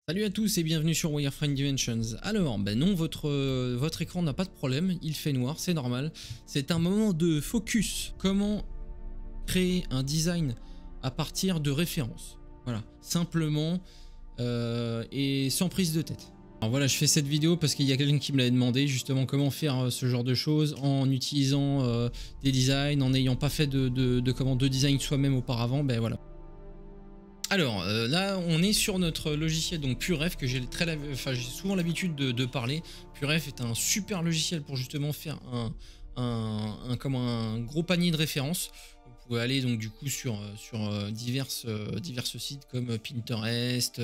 Salut à tous et bienvenue sur Wireframe Dimensions. Alors, ben non, votre écran n'a pas de problème, il fait noir, c'est normal. C'est un moment de focus. Comment créer un design à partir de références. Voilà, simplement et sans prise de tête. Alors voilà, je fais cette vidéo parce qu'il y a quelqu'un qui me l'avait demandé, justement comment faire ce genre de choses en utilisant des designs, en n'ayant pas fait de design soi-même auparavant, ben voilà. Alors là on est sur notre logiciel donc PureRef que j'ai souvent l'habitude de parler. PureRef est un super logiciel pour justement faire un gros panier de références. Vous pouvez aller donc du coup sur divers sites comme Pinterest,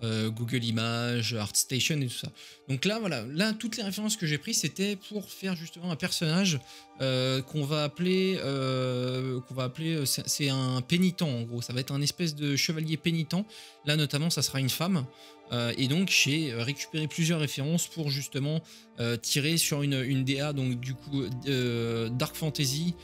Google Images, ArtStation et tout ça. Donc là voilà, là toutes les références que j'ai prises c'était pour faire justement un personnage qu'on va appeler c'est un pénitent en gros, ça va être un espèce de chevalier pénitent. Là notamment ça sera une femme et donc j'ai récupéré plusieurs références pour justement tirer sur une DA donc du coup Dark Fantasy,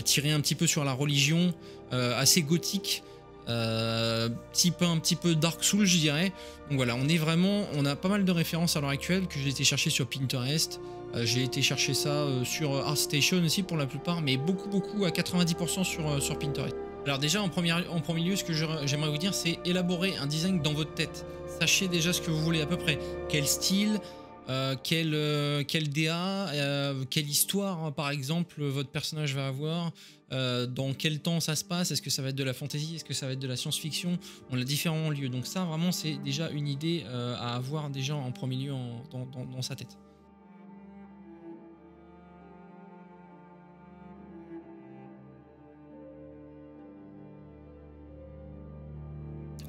tirer un petit peu sur la religion, assez gothique, un petit peu Dark Souls je dirais. Donc voilà, on a pas mal de références à l'heure actuelle que j'ai été chercher sur Pinterest. J'ai été chercher ça sur ArtStation aussi pour la plupart, mais beaucoup à 90% sur Pinterest. Alors déjà en premier lieu, ce que j'aimerais vous dire, c'est élaborer un design dans votre tête. Sachez déjà ce que vous voulez à peu près, quel style, quel DA, quelle histoire par exemple votre personnage va avoir, dans quel temps ça se passe, est-ce que ça va être de la fantasy, est-ce que ça va être de la science-fiction, on a différents lieux. Donc ça vraiment c'est déjà une idée à avoir déjà en premier lieu dans sa tête.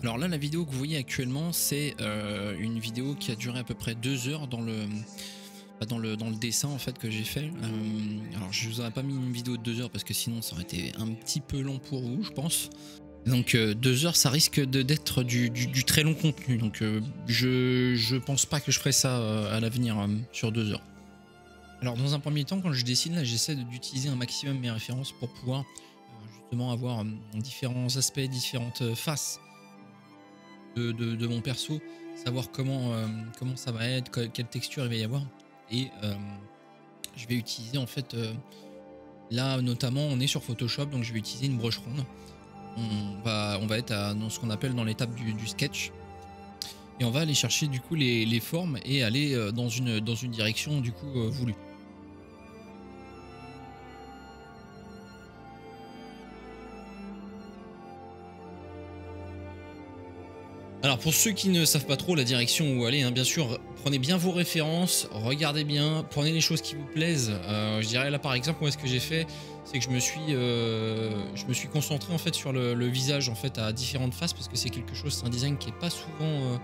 Alors là, la vidéo que vous voyez actuellement, c'est une vidéo qui a duré à peu près 2 heures dans le dessin en fait que j'ai fait. Alors je vous aurais pas mis une vidéo de 2 heures parce que sinon ça aurait été un petit peu long pour vous, je pense. Donc 2 heures, ça risque d'être du très long contenu. Donc je pense pas que je ferai ça à l'avenir sur 2 heures. Alors dans un premier temps, quand je dessine, là, j'essaie d'utiliser un maximum mes références pour pouvoir justement avoir différents aspects, différentes faces de mon perso, savoir comment ça va être, quelle texture il va y avoir. Et je vais utiliser en fait, là notamment on est sur Photoshop, donc je vais utiliser une broche ronde. On va être dans ce qu'on appelle dans l'étape du sketch. Et on va aller chercher du coup les formes et aller dans une direction du coup voulue. Alors pour ceux qui ne savent pas trop la direction où aller, hein, bien sûr, prenez bien vos références, regardez bien, prenez les choses qui vous plaisent. Je dirais là par exemple, moi ce que j'ai fait, c'est que je me suis concentré en fait sur le visage en fait à différentes faces parce que c'est quelque chose, c'est un design qui est pas souvent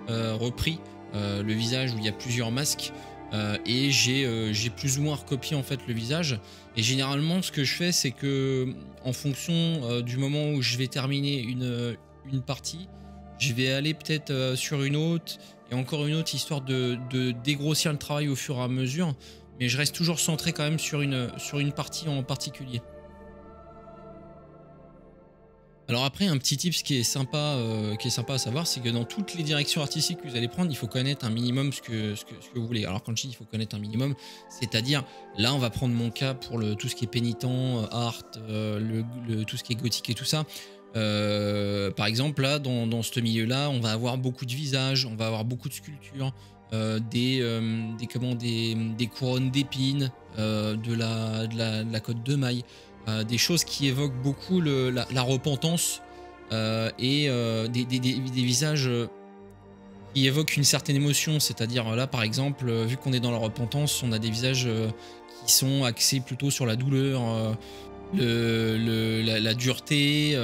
repris. Le visage où il y a plusieurs masques. Et j'ai plus ou moins recopié en fait le visage. Et généralement ce que je fais, c'est que en fonction du moment où je vais terminer une partie, je vais aller peut-être sur une autre et encore une autre, histoire de dégrossir le travail au fur et à mesure, mais je reste toujours centré quand même sur une partie en particulier. Alors après, un petit tip qui est sympa à savoir, c'est que dans toutes les directions artistiques que vous allez prendre, il faut connaître un minimum ce que vous voulez. Alors quand je dis il faut connaître un minimum, c'est-à-dire là on va prendre mon cas pour tout ce qui est pénitent, art, tout ce qui est gothique et tout ça. Par exemple là dans ce milieu-là, on va avoir beaucoup de visages, on va avoir beaucoup de sculptures, des couronnes d'épines, de la cotte de maille. Des choses qui évoquent beaucoup la repentance et des visages qui évoquent une certaine émotion, c'est-à-dire là par exemple, vu qu'on est dans la repentance, on a des visages qui sont axés plutôt sur la douleur, la dureté,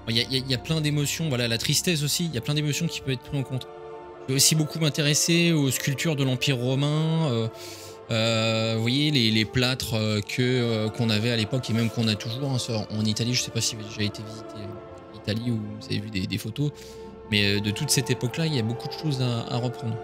il y a plein d'émotions, voilà, la tristesse aussi, il y a plein d'émotions qui peuvent être prises en compte. Je vais aussi beaucoup m'intéresser aux sculptures de l'Empire romain. Vous voyez les plâtres qu'on avait à l'époque et même qu'on a toujours hein, en Italie. Je sais pas si vous avez déjà été visiter l'Italie ou vous avez vu des photos, mais de toute cette époque-là, il y a beaucoup de choses à reprendre.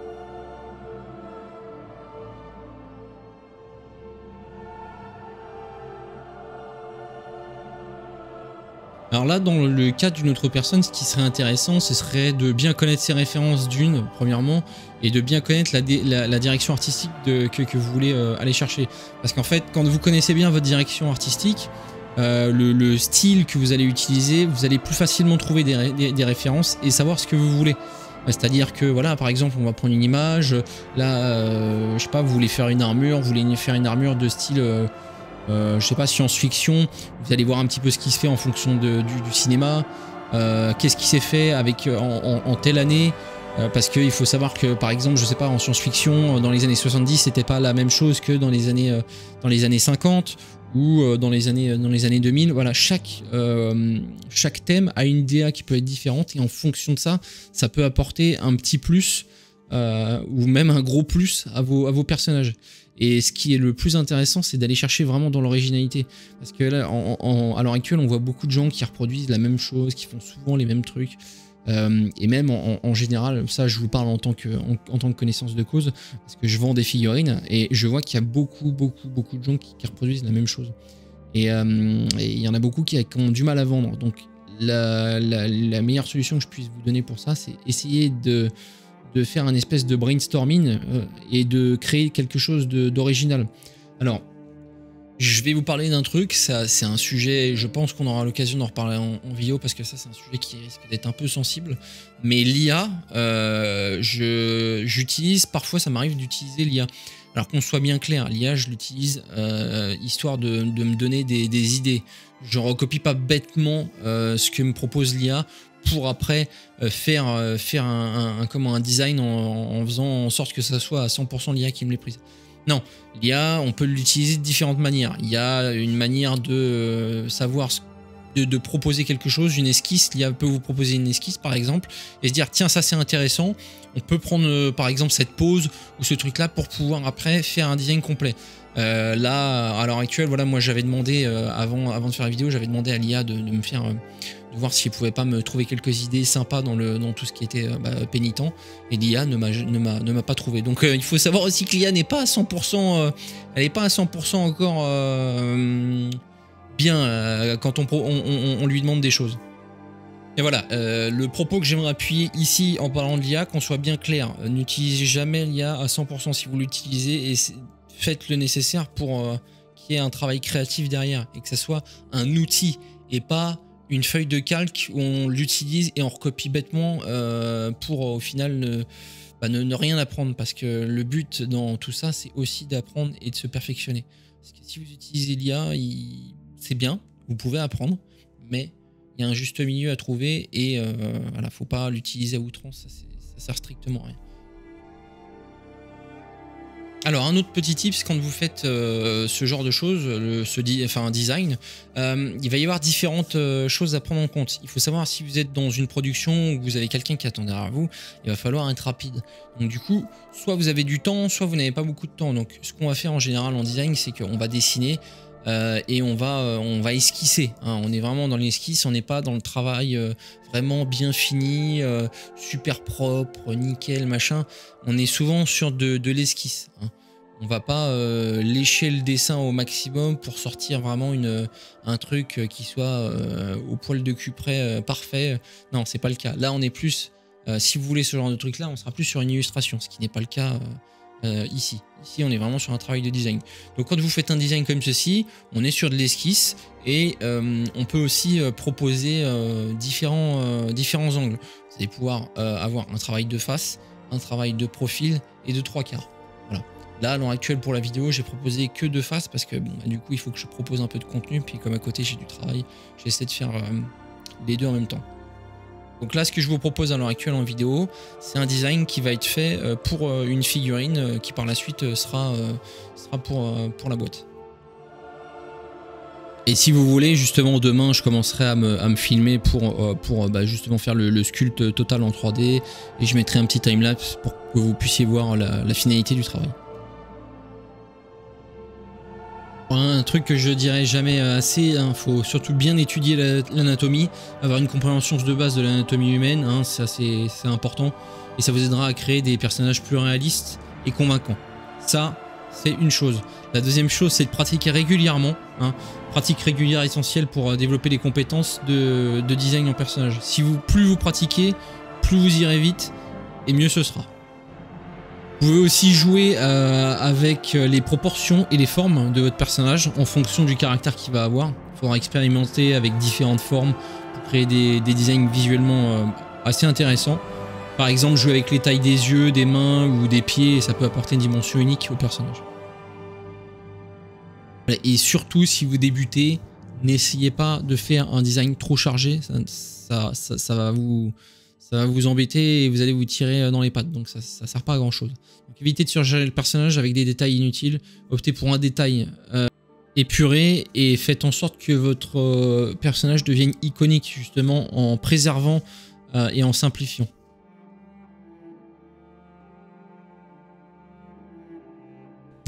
Alors là, dans le cas d'une autre personne, ce qui serait intéressant, ce serait de bien connaître ses références premièrement, et de bien connaître la direction artistique que vous voulez aller chercher. Parce qu'en fait, quand vous connaissez bien votre direction artistique, le style que vous allez utiliser, vous allez plus facilement trouver des références et savoir ce que vous voulez. C'est-à-dire que, voilà, par exemple, on va prendre une image, là, je sais pas, vous voulez faire une armure, de style... je sais pas, science-fiction, vous allez voir un petit peu ce qui se fait en fonction du cinéma, qu'est-ce qui s'est fait avec, en telle année, parce qu'il faut savoir que par exemple, je sais pas, en science-fiction, dans les années 70, c'était pas la même chose que dans les années 50 ou dans les années 2000. Voilà, chaque thème a une DA qui peut être différente et en fonction de ça, ça peut apporter un petit plus ou même un gros plus à vos personnages. Et ce qui est le plus intéressant, c'est d'aller chercher vraiment dans l'originalité. Parce que là, à l'heure actuelle, on voit beaucoup de gens qui reproduisent la même chose, qui font souvent les mêmes trucs. Et même en général, ça je vous parle en tant que connaissance de cause, parce que je vends des figurines et je vois qu'il y a beaucoup de gens qui reproduisent la même chose. Et il y en a beaucoup qui ont du mal à vendre. Donc la meilleure solution que je puisse vous donner pour ça, c'est essayer de faire un espèce de brainstorming et de créer quelque chose d'original. Alors, je vais vous parler d'un truc, c'est un sujet, je pense qu'on aura l'occasion d'en reparler en vidéo, parce que ça c'est un sujet qui risque d'être un peu sensible, mais l'IA, j'utilise, parfois ça m'arrive d'utiliser l'IA. Alors qu'on soit bien clair, l'IA je l'utilise histoire de me donner des idées. Je ne recopie pas bêtement ce que me propose l'IA, pour après faire un design en faisant en sorte que ça soit à 100% l'IA qui me l'ait prise. Non, l'IA, on peut l'utiliser de différentes manières. Il y a une manière de savoir, de proposer quelque chose, une esquisse. L'IA peut vous proposer une esquisse, par exemple, et se dire, tiens, ça c'est intéressant. On peut prendre, par exemple, cette pose ou ce truc-là pour pouvoir après faire un design complet. Là, à l'heure actuelle, voilà, moi j'avais demandé, avant de faire la vidéo, j'avais demandé à l'IA de me faire... de voir s'il pouvait pas me trouver quelques idées sympas dans tout ce qui était pénitent, et l'IA ne m'a pas trouvé. Donc il faut savoir aussi que l'IA n'est pas à 100%, elle n'est pas à 100% encore bien quand on lui demande des choses. Et voilà, le propos que j'aimerais appuyer ici en parlant de l'IA, qu'on soit bien clair, n'utilisez jamais l'IA à 100% si vous l'utilisez, et faites le nécessaire pour qu'il y ait un travail créatif derrière, et que ça soit un outil et pas une feuille de calque où on l'utilise et on recopie bêtement pour au final ne rien apprendre, parce que le but dans tout ça, c'est aussi d'apprendre et de se perfectionner. Parce que si vous utilisez l'IA, c'est bien, vous pouvez apprendre, mais il y a un juste milieu à trouver, et voilà, faut pas l'utiliser à outrance, ça sert strictement à rien. Alors, un autre petit tips, quand vous faites ce genre de choses, un design, il va y avoir différentes choses à prendre en compte. Il faut savoir, si vous êtes dans une production où vous avez quelqu'un qui attend derrière vous, il va falloir être rapide. Donc du coup, soit vous avez du temps, soit vous n'avez pas beaucoup de temps. Donc ce qu'on va faire en général en design, c'est qu'on va dessiner et on va esquisser. Hein. On est vraiment dans l'esquisse, on n'est pas dans le travail vraiment bien fini, super propre, nickel, machin. On est souvent sur de l'esquisse. Hein. On va pas lécher le dessin au maximum pour sortir vraiment un truc qui soit au poil de cul près parfait. Non, c'est pas le cas. Là, on est plus, si vous voulez ce genre de truc là, on sera plus sur une illustration, ce qui n'est pas le cas ici. Ici, on est vraiment sur un travail de design. Donc quand vous faites un design comme ceci, on est sur de l'esquisse, et on peut aussi proposer différents angles. Vous allez pouvoir avoir un travail de face, un travail de profil et de 3/4. Voilà. Là, à l'heure actuelle, pour la vidéo, j'ai proposé que de face, parce que bon, du coup, il faut que je propose un peu de contenu, puis comme à côté, j'ai du travail, j'essaie de faire les deux en même temps. Donc là, ce que je vous propose à l'heure actuelle en vidéo, c'est un design qui va être fait pour une figurine qui par la suite sera pour la boîte. Et si vous voulez, justement, demain, je commencerai à me filmer pour justement faire le sculpte total en 3D, et je mettrai un petit timelapse pour que vous puissiez voir la finalité du travail. Un truc que je dirais jamais assez, il faut surtout bien étudier l'anatomie, avoir une compréhension de base de l'anatomie humaine, hein, ça c'est important, et ça vous aidera à créer des personnages plus réalistes et convaincants. Ça, c'est une chose. La deuxième chose, c'est de pratiquer régulièrement. Hein. Pratique régulière essentielle pour développer les compétences de design en personnage. Plus vous pratiquez, plus vous irez vite et mieux ce sera. Vous pouvez aussi jouer avec les proportions et les formes de votre personnage en fonction du caractère qu'il va avoir. Il faudra expérimenter avec différentes formes pour créer des designs visuellement assez intéressants. Par exemple, jouer avec les tailles des yeux, des mains ou des pieds, ça peut apporter une dimension unique au personnage. Et surtout, si vous débutez, n'essayez pas de faire un design trop chargé, ça va vous embêter et vous allez vous tirer dans les pattes, donc ça ne sert pas à grand chose. Donc évitez de surcharger le personnage avec des détails inutiles, optez pour un détail épuré et faites en sorte que votre personnage devienne iconique justement en préservant et en simplifiant.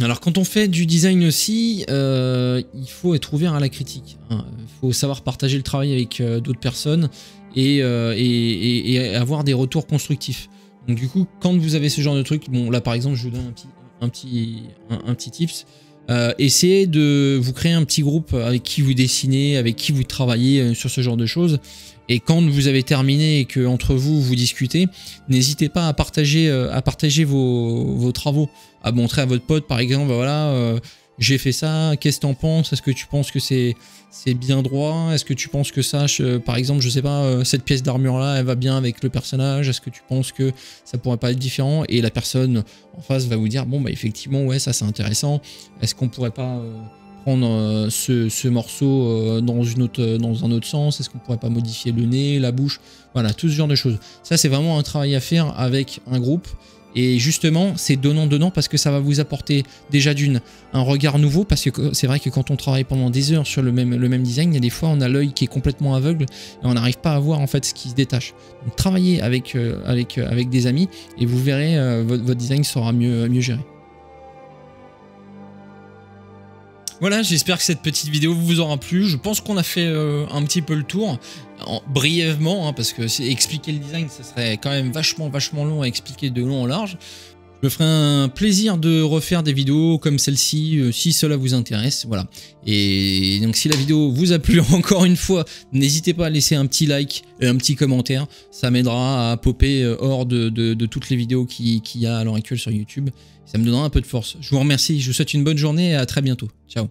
Alors quand on fait du design aussi, il faut être ouvert à la critique. Il faut savoir partager le travail avec d'autres personnes et avoir des retours constructifs. Donc du coup, quand vous avez ce genre de truc, bon là par exemple je vous donne un petit tips, essayez de vous créer un petit groupe avec qui vous dessinez, avec qui vous travaillez sur ce genre de choses. Et quand vous avez terminé et que entre vous discutez, n'hésitez pas à partager vos travaux, à montrer à votre pote par exemple, voilà, j'ai fait ça, qu'est-ce que t'en penses? Est-ce que tu penses que c'est bien droit? Est-ce que tu penses que ça, par exemple, je sais pas, cette pièce d'armure là, elle va bien avec le personnage? Est-ce que tu penses que ça pourrait pas être différent? Et la personne en face va vous dire, bon bah effectivement, ouais, ça c'est intéressant. Est-ce qu'on pourrait pas prendre ce morceau dans un autre sens? Est-ce qu'on pourrait pas modifier le nez, la bouche? Voilà, tout ce genre de choses. Ça, c'est vraiment un travail à faire avec un groupe. Et justement, c'est donnant-donnant parce que ça va vous apporter déjà un regard nouveau, parce que c'est vrai que quand on travaille pendant des heures sur le même design, il y a des fois on a l'œil qui est complètement aveugle et on n'arrive pas à voir en fait ce qui se détache. Donc travaillez avec des amis et vous verrez votre design sera mieux géré. Voilà, j'espère que cette petite vidéo vous aura plu. Je pense qu'on a fait un petit peu le tour, brièvement, hein, parce que expliquer le design, ça serait quand même vachement long à expliquer de long en large. Je me ferai un plaisir de refaire des vidéos comme celle-ci, si cela vous intéresse, voilà. Et donc si la vidéo vous a plu, encore une fois, n'hésitez pas à laisser un petit like et un petit commentaire. Ça m'aidera à popper hors de toutes les vidéos qu'il y a à l'heure actuelle sur YouTube. Ça me donnera un peu de force. Je vous remercie, je vous souhaite une bonne journée et à très bientôt. Ciao.